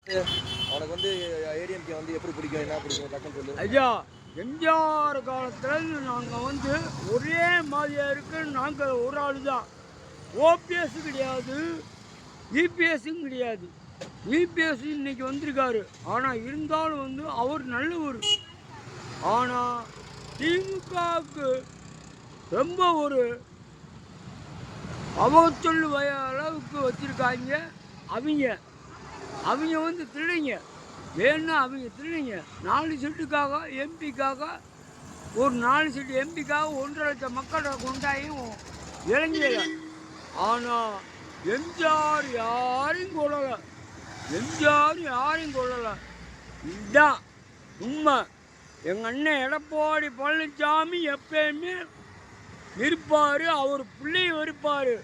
உனக்கு வந்து ஏடிஎம்கே வந்து எப்படி பிடிக்கும், என்ன பிடிக்கும் டக்குன்னு சொல்லு. ஐயா, எம்ஜிஆர் காலத்தில் நாங்கள் வந்து ஒரே மாதிரியா இருக்கு. நாங்கள் ஒரு ஆள் தான். ஓபிஎஸ் கிடையாது, இபிஎஸ்ஸும் கிடையாது. இபிஎஸ் இன்னைக்கு வந்திருக்காரு. ஆனால் இருந்தாலும் வந்து அவர் நல்லவர். ஆனால் திமுகவுக்கு ரொம்ப ஒரு அவச்சொல்லு அளவுக்கு வச்சுருக்காங்க. அவங்க வந்து திருடிங்க. வேணும்னா அவங்க திருடிங்க. 4 சீட்டுக்காக எம்பிக்காக ஒரு 4 சீட்டு எம்பிக்காக 1.5 லட்சம் மக்களை கொண்டாயும் இறங்கியல. ஆனால் எம்ஜிஆர் யாரையும் கொள்ளலை. இதுதான் உண்மை. எங்கள் அண்ணன் எடப்பாடி பழனிசாமி எப்பயுமே இருப்பார். அவர் பிள்ளையும் இருப்பார்.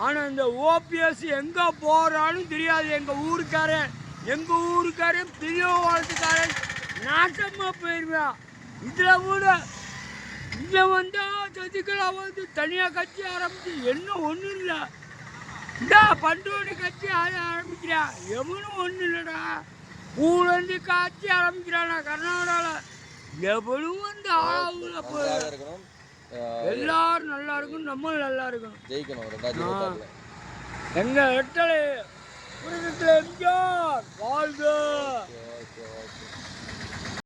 ஆனால் இந்த ஓபிஎஸ் எங்கே போகிறாலும் தெரியாது. எங்கள் ஊருக்காரன் பெரிய வாழ்த்துக்காரன் நாசமாக போயிடுவான். இதில் வந்தால் சசிகலா வந்து தனியாக கட்சி ஆரம்பிச்சு என்ன ஒன்றும் இல்லை. இந்த பண்டோடு கட்சி ஆரம்பிக்கிறான். எவனும் ஒன்றும் இல்லைடா. ஊழந்து காட்சி ஆரம்பிக்கிறானா கர்நாடகாவில். எவனும் வந்து ஆளாவில் போய் எல்லாரும் நல்லா இருக்கணும், நம்மளும் நல்லா இருக்கணும், ஜெயிக்கணும். எங்க எட்டலை எம்ஜிஆர் வாழ்க.